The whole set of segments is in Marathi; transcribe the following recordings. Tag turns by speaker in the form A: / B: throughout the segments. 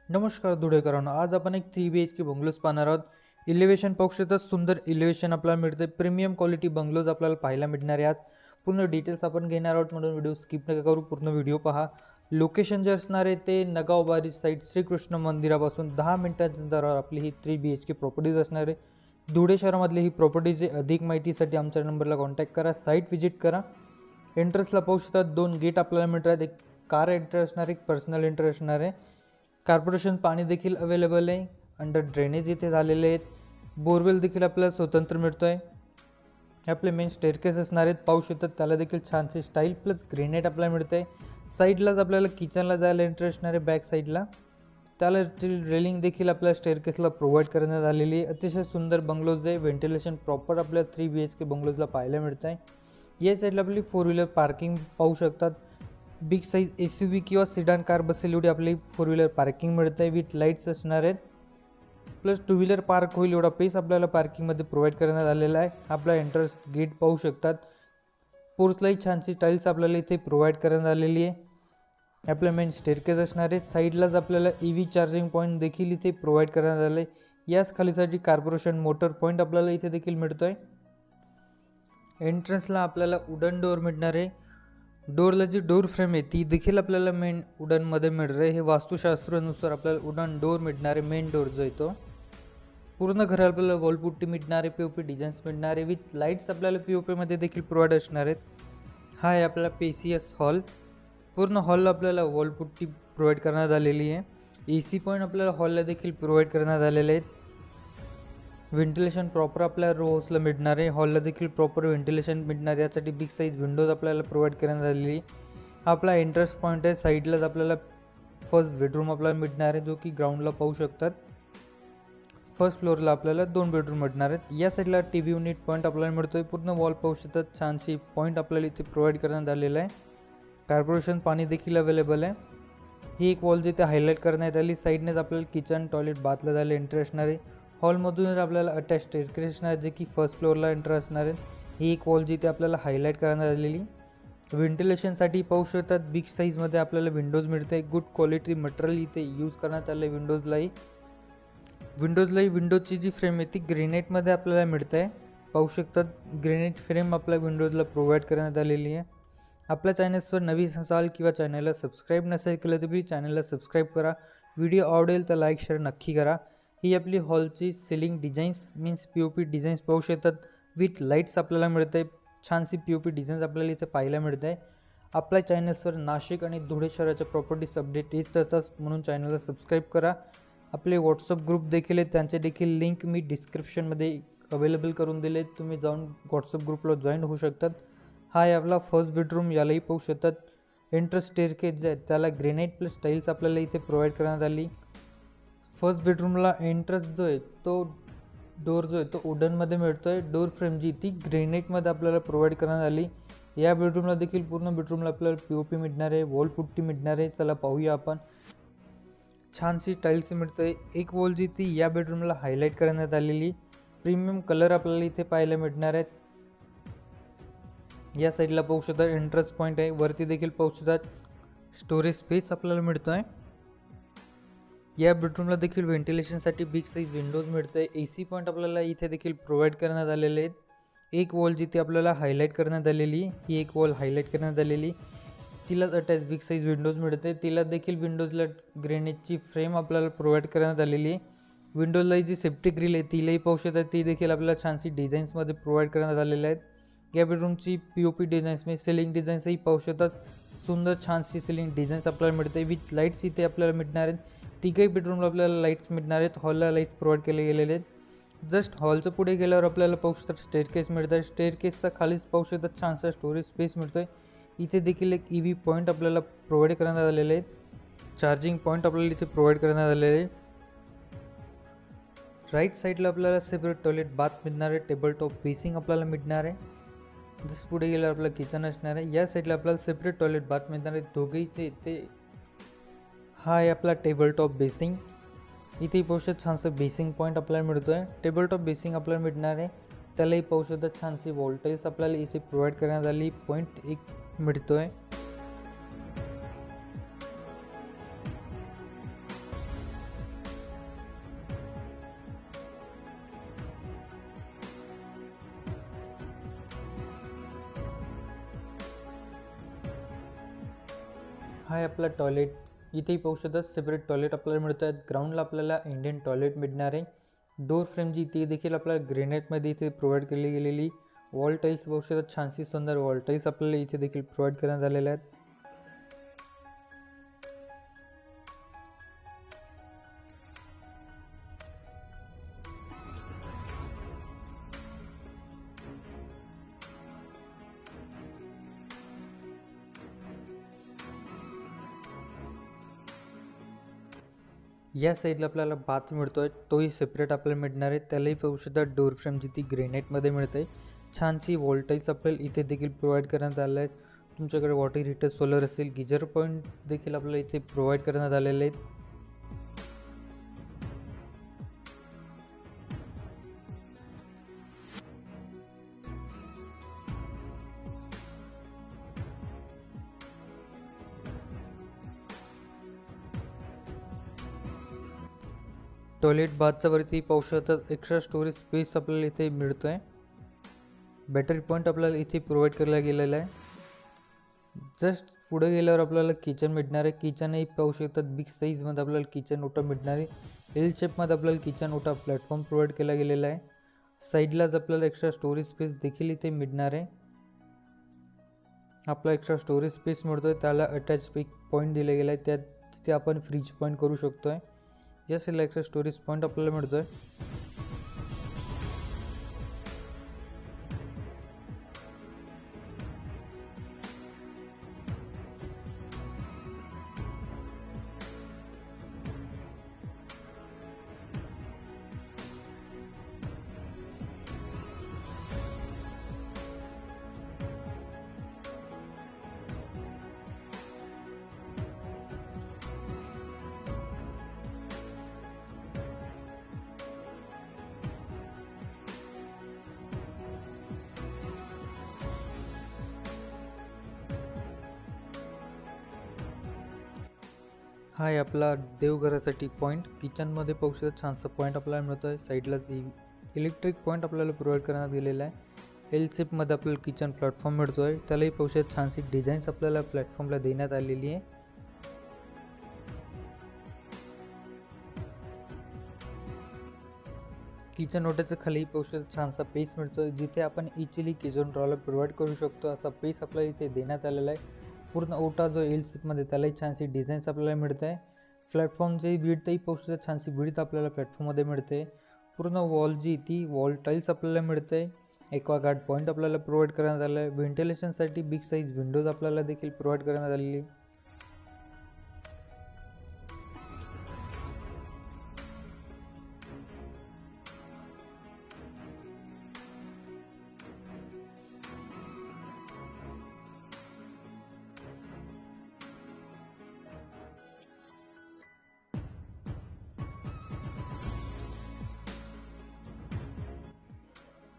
A: नमस्कार धुळेकरांनो, आज आपण एक 3 BHK बंगलोज पाहणार आहोत। इलिव्हेशन पाहू शकता, सुंदर इलिव्हेशन आपल्याला मिळते। प्रीमियम क्वालिटी बंगलोज आपल्याला पाहायला मिळणार आहे। आज पूर्ण डिटेल्स आपण घेणार आहोत, म्हणून व्हिडिओ स्किप नका करू, पूर्ण व्हिडिओ पहा। लोकेशन जे असणार आहे ते नगावबारी साईड श्रीकृष्ण मंदिरापासून 10 मिनिटांच्या अंतरावर आपली ही 3 BHK प्रॉपर्टीज असणार आहे। धुळे शहरामधली ही प्रॉपर्टीज आहे। अधिक माहितीसाठी आमच्या नंबरला कॉन्टॅक्ट करा, साईट व्हिजिट करा। एंट्रन्सला पाहू शकता 2 गेट आपल्याला मिळतात, एक कार एंट्री असणार, एक पर्सनल एंट्री असणार आहे। कॉर्पोरेशन पाणी देखील अवेलेबल आहे। अंडर ड्रेनेज इथे झालेले आहेत। बोरवेल देखील आपल्याला स्वतंत्र मिळतोय। हे आपले मेन स्टेअरकेस असणार आहेत, पाहू शकतात त्याला देखील छानशी स्टाईल प्लस ग्रेनेड आपल्याला मिळते। साईडलाच आपल्याला किचनला जायला एंट्री असणार आहे, बॅक साईडला त्याला रेलिंग देखील आपल्या स्टेअरकेसला प्रोव्हाइड करण्यात आलेली आहे। अतिशय सुंदर बंगलोज आहे, व्हेंटिलेशन प्रॉपर आपल्या 3 BHK बंगलोजला पाहायला मिळत आहे। या साईडला आपली 4 व्हीलर पार्किंग पाहू शकतात। बिग साईज SUV किंवा सिडान कार बसेल एवढी आपली 4 व्हीलर पार्किंग मिळते आहे, विथ लाईट्स असणार आहेत। प्लस 2 व्हीलर पार्क होईल एवढा पेस आपल्याला पार्किंगमध्ये प्रोव्हाइड करण्यात आलेला आहे। आपला एंट्रन्स गेट पाहू शकतात, पोर्चलाही छानशी टाईल्स आपल्याला इथे प्रोव्हाइड करण्यात आलेली आहे। आपल्या मेन स्टेअरकेस असणार आहे। साईडलाच आपल्याला EV चार्जिंग पॉईंट देखील इथे प्रोव्हाइड करण्यात आले आहे। याच खालीसाठी कॉर्पोरेशन मोटर पॉईंट आपल्याला इथे देखील मिळतोय। एंट्रन्सला आपल्याला वुडन डोअर मिळणार आहे। डोअरला जी डोअर फ्रेम आहे ती देखील आपल्याला मेन वुडनमध्ये मिळणार आहे। हे वास्तुशास्त्रानुसार आपल्याला वुडन डोअर मिळणार आहे। मेन डोअर जो आहे तो पूर्ण घर आपल्याला वॉलपुट्टी मिळणार आहे, POP डिझाईन्स मिळणार आहे, विथ लाईट्स आपल्याला POP मध्ये देखील प्रोव्हाइड असणार आहेत। हा आहे आपला PCS हॉल। पूर्ण हॉलला आपल्याला वॉलपुट्टी प्रोव्हाइड करण्यात आलेली आहे। AC पॉईंट आपल्याला हॉलला देखील प्रोव्हाइड करण्यात आलेले आहेत। व्हेंटिलेशन प्रॉपर आपल्या रो हाऊसला मिळणार आहे। हॉलला देखील प्रॉपर व्हेंटिलेशन मिळणार आहे, यासाठी बिग साईज विंडोज आपल्याला प्रोव्हाइड करण्यात आलेली। आपला एंट्रन्स पॉईंट आहे। साईडलाच आपल्याला फर्स्ट बेडरूम आपल्याला मिळणार आहे, जो की ग्राउंडला पाहू शकतात। फर्स्ट फ्लोअरला आपल्याला 2 बेडरूम मिळणार आहेत। या साईडला TV युनिट पॉईंट आपल्याला मिळतोय। पूर्ण वॉल पाहू शकतात, छानशी पॉईंट आपल्याला इथे प्रोव्हाइड करण्यात आलेला आहे। कॉर्पोरेशन पाणी देखील अवेलेबल आहे। ही एक वॉल जिथे हायलाईट करण्यात आली। साईडनेच आपल्याला किचन टॉयलेट बाथला जायला एंट्री असणार आहे। हॉलमधूनच आपल्याला अटॅच स्टेअरकेस असणार आहे, जे की फर्स्ट फ्लोअरला एंटर असणार आहे। ही एक वॉल जिथे आपल्याला हायलाईट करण्यात आलेली। व्हेंटिलेशनसाठी पाहू शकतात बिग साईजमध्ये आपल्याला विंडोज मिळते। गुड क्वालिटी मटेरियल इथे यूज करण्यात आलं आहे। विंडोजलाही विंडोजची जी फ्रेम आहे ती ग्रेनाइटमध्ये आपल्याला मिळते आहे, पाहू शकतात। ग्रेनाइट फ्रेम आपल्या विंडोजला प्रोव्हाइड करण्यात आलेली आहे। आपल्या चॅनल्सवर नवीन असाल किंवा चॅनलला सबस्क्राईब नसेल केलं तर प्लीज चॅनलला सबस्क्राईब करा। व्हिडिओ आवडेल तर लाईक शेअर नक्की करा। ही आपली हॉलची ceiling designs means POP designs पाहू शकतात, विथ लाईट्स आपल्याला मिळते। छानशी POP डिझाईन्स आपल्याला इथे पाहायला मिळते। आपल्या चॅनल्सवर नाशिक आणि धुळे शहराच्या प्रॉपर्टीज अपडेट येत असतात, म्हणून चॅनलला सबस्क्राईब करा। आपले व्हॉट्सअप ग्रुप देखील आहेत, त्यांचे देखील लिंक मी डिस्क्रिप्शनमध्ये अवेलेबल करून दिले, तुम्ही जाऊन व्हॉट्सअप ग्रुपला जॉईन होऊ शकतात। हा आहे आपला फर्स्ट बेडरूम, यालाही पाहू शकतात। एंट्रन्स स्टेअरकेस जे आहे त्याला ग्रेनाइट प्लस टाईल्स आपल्याला इथे प्रोव्हाइड करण्यात आली। फर्स्ट बेडरूमला एंट्रन्स जो आहे तो डोअर जो आहे तो वुडनमध्ये मिळतोय। डोअर फ्रेम जी ती ग्रेनाइटमध्ये आपल्याला प्रोव्हाइड करण्यात आली। या बेडरूमला देखील पूर्ण बेडरूमला आपल्याला POP मिळणार आहे, वॉलपुट्टी मिळणार आहे। चला पाहूया आपण। छानशी टाईल्स मिळते। एक वॉल जी ती या बेडरूमला हायलाईट करण्यात आलेली। प्रीमियम कलर आपल्याला इथे पाहायला मिळणार आहेत। या साईडला पाहू शकतात एंट्रन्स पॉईंट आहे। वरती देखील पाहू शकतात स्टोरेज स्पेस आपल्याला मिळतोय। या बेडरूमला देखील व्हेंटिलेशनसाठी बिग साईज विंडोज मिळते। AC पॉईंट आपल्याला इथे देखील प्रोव्हाइड करण्यात आलेले आहेत। एक वॉल जिथे आपल्याला हायलाईट करण्यात आलेली, ही एक वॉल हायलाईट करण्यात आलेली, तिलाच अटॅच बिग साईज विंडोज मिळते। तिला देखील विंडोजला ग्रेनाइटची फ्रेम आपल्याला प्रोव्हाइड करण्यात आलेली आहे। विंडोजला जी सेफ्टी ग्रिल आहे तिलाही पाहू शकतात, ती देखील आपल्याला छानशी डिझाईन्समध्ये प्रोव्हाइड करण्यात आलेल्या आहेत। या बेडरूमची POP डिझाईन्स म्हणजे सिलिंग डिझाईन्सही पाहू शकतात। सुंदर छानशी सिलिंग डिझाईन्स आपल्याला मिळते, विथ लाईट्स इथे आपल्याला मिळणार आहेत। तिघही बेडरूमला आपल्याला लाईट्स मिळणार आहेत। हॉलला लाईट्स प्रोव्हाइड केले गेलेले आहेत। जस्ट हॉलचं पुढे गेल्यावर आपल्याला पाहू शकतात स्टेअरकेस मिळत आहे। स्टेअरकेसचा खालीच पाहू शकतात छानसा स्टोरेज स्पेस मिळतोय। इथे देखील एक EV पॉईंट आपल्याला प्रोव्हाइड करण्यात आलेले आहेत। चार्जिंग पॉईंट आपल्याला इथे प्रोव्हाइड करण्यात आलेले आहे। राईट साईडला आपल्याला सेपरेट टॉयलेट बाथ मिळणार आहे। टेबल टॉप बेसिंग आपल्याला मिळणार आहे। जस्ट पुढे गेल्यावर आपलं किचन असणार आहे। या साईडला आपल्याला सेपरेट टॉयलेट बाथ मिळणार आहे, दोघेहीचे ते। हा आहे आपला टेबल टॉप बेसिंग। इथे पाहू शकता छानसं बेसिंग पॉईंट आपल्याला मिळतोय। टेबल टॉप बेसिंग आपल्याला मिळणार आहे, त्यालाही पाहू शकता छानशी वॉल्टाईल्स आपल्याला इथे प्रोव्हाइड करण्यात आली। पॉईंट एक मिळतोय। हा आहे आपला टॉयलेट. इथेही पाहू शकता सेपरेट टॉयलेट आपल्याला मिळत आहेत. ग्राउंडला आपल्याला इंडियन टॉयलेट मिळणार आहे. डोर फ्रेम जी ती देखील आपल्याला ग्रेनाइटमध्ये इथे प्रोव्हाइड केली गेलेली. वॉल टाईल्स पाहू शकता, छानशी सुंदर वॉल टाईल्स आपल्याला इथे देखील प्रोव्हाइड करण्यात आलेल्या आहेत. या साईडला आपल्याला बाथ मिळतोय, तोही सेपरेट आपल्याला मिळणार आहे. त्यालाही पाहू शकता डोर फ्रेम जी ती ग्रेनाइटमध्ये मिळते. छानशी वॉल टाईल्स आपल्याला इथे देखील प्रोव्हाइड करण्यात आले आहेत. तुमच्याकडे वॉटर हीटर सोलर असेल, गिजर पॉईंट देखील आपल्याला इथे प्रोव्हाइड करण्यात आलेले आहेत. टॉयलेट बाथच्या वरती पाहू शकता एक्स्ट्रा स्टोरेज स्पेस आपल्याला इथे मिळतो आहे. बॅटरी पॉईंट आपल्याला इथे प्रोव्हाइड केला गेलेला आहे. जस्ट पुढे गेल्यावर आपल्याला किचन मिळणार आहे. किचनही पाहू शकतात बिग साईजमध्ये आपल्याला किचन ओटा मिळणार आहे. एल शेपमध्ये आपल्याला किचन ओटा प्लॅटफॉर्म प्रोव्हाइड केला गेलेला आहे. साईडलाच आपल्याला एक्स्ट्रा स्टोरेज स्पेस देखील इथे मिळणार आहे. आपला एक्स्ट्रा स्टोरेज स्पेस मिळतोय, त्याला अटॅच एक पॉईंट दिला गेला आहे. तिथे आपण फ्रीज पॉईंट करू शकतोय. या साईडला एक्स्ट्रा स्टोरेज पॉईंट आपल्याला मिळतोय. हा आहे आपला देवघरासाठी पॉईंट. किचनमध्ये पाहू शकता छानसा पॉईंट आपल्याला मिळतो आहे. साईडलाच इलेक्ट्रिक पॉईंट आपल्याला प्रोव्हाइड करण्यात गेलेला आहे. एल शेपमध्ये आपल्याला किचन प्लॅटफॉर्म मिळतो आहे. त्यालाही पाहू शकता छानशी डिझाईन्स आपल्याला प्लॅटफॉर्मला देण्यात आलेली आहे. किचन ओट्याच्या खाली पाहू शकता छानसा पेस मिळतो आहे, जिथे आपण इचिली किचन ड्रॉला प्रोव्हाइड करू शकतो. असा पेस आपल्याला इथे देण्यात आलेला आहे. पूर्ण ओटा जो एल शेपमध्ये त्यालाही छानशी डिझाईन्स आपल्याला मिळत आहे. प्लॅटफॉर्मची विड्थही पाहू शकता छानशी विड्थ आपल्याला प्लॅटफॉर्ममध्ये मिळते. पूर्ण वॉल जी ती वॉल टाईल्स आपल्याला मिळते. एक्वागार्ड पॉईंट आपल्याला प्रोव्हाइड करण्यात आला आहे. व्हेंटिलेशनसाठी बिग साईज विंडोज आपल्याला देखील प्रोव्हाइड करण्यात आलेली.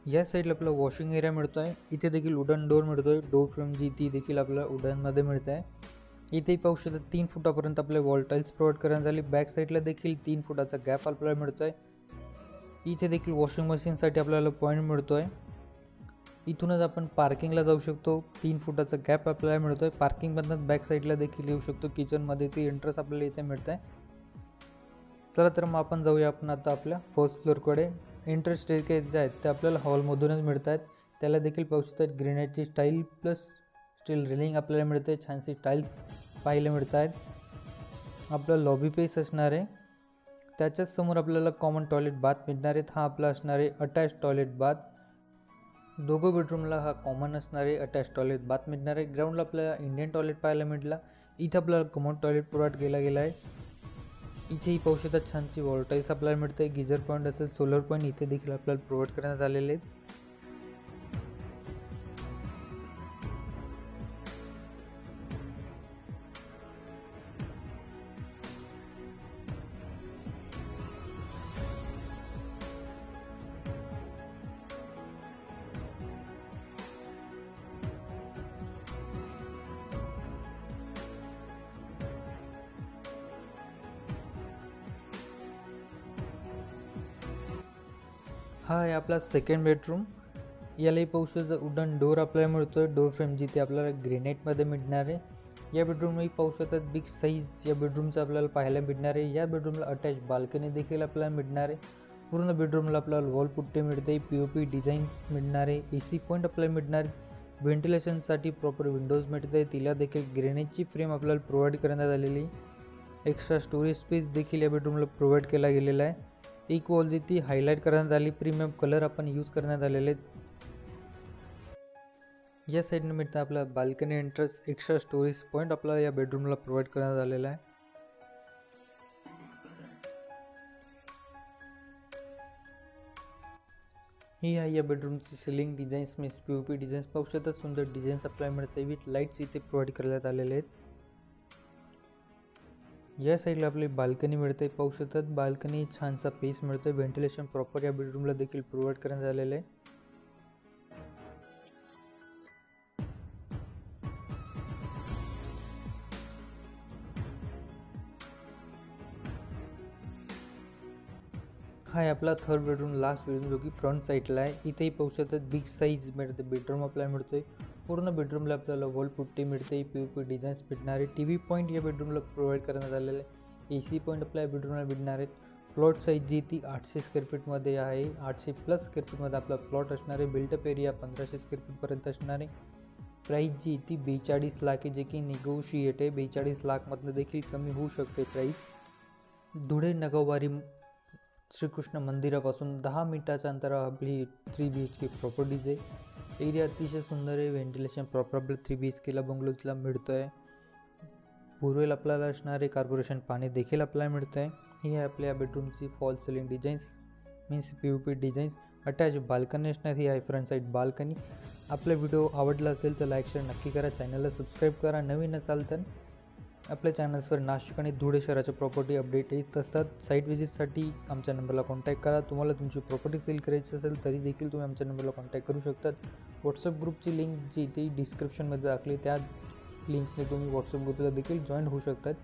A: या साईडला आपला वॉशिंग एरिया मिळतो आहे. इथे देखील वुडन डोर मिळतो आहे. डोर फ्रेम जी ती देखील आपल्याला वुडनमध्ये मिळत आहे. इथेही पाहू शकता 3 फुटापर्यंत आपले वॉल टाईल्स प्रोव्हाइड करण्यात आले. बॅक साईडला देखील 3 फुटाचा गॅप आपल्याला मिळतो आहे. इथे देखील वॉशिंग मशीनसाठी आपल्याला पॉईंट मिळतो आहे. इथूनच आपण पार्किंगला जाऊ शकतो. 3 फुटाचा गॅप आपल्याला मिळतो आहे. पार्किंगमधून बॅक साईडला देखील येऊ शकतो. किचनमध्ये ती एंट्रन्स आपल्याला इथे मिळत आहे. चला तर मग आपण जाऊया आपण आता आपल्या फर्स्ट फ्लोअरकडे. एंट्रन्स स्टेअरकेस जे आहेत ते आपल्याला हॉलमधूनच मिळत आहेत. त्याला देखील पाहू शकतात ग्रेनाइटची स्टाईल प्लस स्टील रेलिंग आपल्याला मिळते. छानशी टाईल्स पाहायला मिळत आहेत. आपला लॉबी पेस असणार आहे. त्याच्याच समोर आपल्याला कॉमन टॉयलेट बाथ मिळणार आहेत. हा आपला असणार आहे अटॅच टॉयलेट बाथ. दोघं बेडरूमला हा कॉमन असणार आहे अटॅच टॉयलेट बाथ मिळणार आहे. ग्राउंडला आपल्याला इंडियन टॉयलेट पाहायला मिळाला. इथे आपल्याला कॉमन टॉयलेट प्रोव्हाइड केला गेला आहे. इथेही पाहू शकता छानशी वॉल टाईल्स आपल्याला मिळते. गिजर पॉईंट असेल, सोलर पॉईंट इथे देखील आपल्याला प्रोव्हाइड करण्यात आलेले आहेत. हा आहे आपला सेकंड बेडरूम. यालाही पाहू शकता वुडन डोर आपल्याला मिळतो आहे. डोर फ्रेम जिथे आपल्याला ग्रेनाइटमध्ये मिळणार आहे. या बेडरूमही पाहू शकतात बिग साईज या बेडरूमचं आपल्याला पाहायला मिळणार आहे। या बेडरूमला अटॅच बाल्कनी देखील आपल्याला मिळणार आहे। पूर्ण बेडरूमला आपल्याला वॉल पुट्टी मिळते, पीओपी डिझाईन मिळणार आहे, एसी पॉईंट आपल्याला मिळणार आहे, व्हेंटिलेशनसाठी प्रॉपर विंडोज मिळते, तिला देखील ग्रेनाइटची फ्रेम आपल्याला प्रोव्हाइड करण्यात आलेली आहे। एक्स्ट्रा स्टोरेज स्पेस देखील या बेडरूमला प्रोव्हाइड केला गेलेला आहे। एक वॉल जी ती हायलाइट करण्यात आली, प्रीमियम कलर आपण यूज करण्यात आलेले आहेत। या साईडने मिळतं आपला balcony entrance, extra storage point आपल्याला या बेडरूमला प्रोव्हाइड करण्यात आलेला आहे। ही आहे या बेडरूमची ceiling designs means POP designs पाहू शकता, सुंदर डिझाईन्स आपल्याला मिळते विथ लाईट्स इथे प्रोव्हाइड करण्यात आलेले आहेत। या साईडला आपली बाल्कनी मिळते, पाहू शकतात बाल्कनी छानसा पेस मिळतोय, व्हेंटिलेशन प्रॉपर या बेडरूमला देखील प्रोव्हाइड करण्यात आलेले आहे। हा आहे आपला थर्ड बेडरूम, लास्ट बेडरूम जो की फ्रंट साईडला आहे। इथेही पाहू शकतात बिग साईज मिळते बेडरूम आपल्याला मिळतोय। पूर्ण बेडरूमला आपल्याला वॉल पुट्टी मिळते, पीओपी डिझाईन्स मिळणार आहे, टीव्ही पॉईंट या बेडरूमला प्रोव्हाइड करण्यात आलेला आहे, एसी पॉईंट आपल्या बेडरूमला मिळणार आहेत। प्लॉट साईज जी ती 800 स्क्वेअर फीटमध्ये आहे, 800+ स्क्वेअर फीटमध्ये आपला प्लॉट असणार आहे। बिल्टअप एरिया 1500 स्क्वेअर फीटपर्यंत असणार आहे। प्राईस जी ती 42 लाख आहे, जे की निगोशिएट आहे, 42 लाखमधनं देखील कमी होऊ शकते प्राईस। धुळे नगरवारी श्रीकृष्ण मंदिरापासून 10 मिनिटाच्या अंतरावर आपली 3 BHK प्रॉपर्टीज आहे। एरिया अतिशय सुंदर आहे, व्हेंटिलेशन प्रॉपर आपल्या 3 BHKला बंगलोजला मिळतो आहे। पूर्वेला आपल्याला असणारे कॉर्पोरेशन पाणी देखील आपल्याला मिळतं आहे। ही आहे आपल्या बेडरूमची fall ceiling designs means POP designs, attach balcony असणार। ही आहे फ्रंट साईड बाल्कनी। आपला व्हिडिओ आवडला असेल तर लाईक शेअर नक्की करा, चॅनलला सबस्क्राईब करा, नवीन असाल तर आपल्या चॅनल्सवर नाशिक आणि धुळे शहराच्या प्रॉपर्टी अपडेट येत असतात। साईट व्हिजिटसाठी आमच्या नंबरला कॉन्टॅक्ट करा। तुम्हाला तुमची प्रॉपर्टी सेल करायची असेल तरी देखील तुम्ही आमच्या नंबरला कॉन्टॅक्ट करू शकतात। व्हॉट्सअप ग्रुपची लिंक जी ती डिस्क्रिप्शनमध्ये दाखली, त्या लिंकने तुम्ही व्हॉट्सअप ग्रुपला देखील जॉईन होऊ शकतात।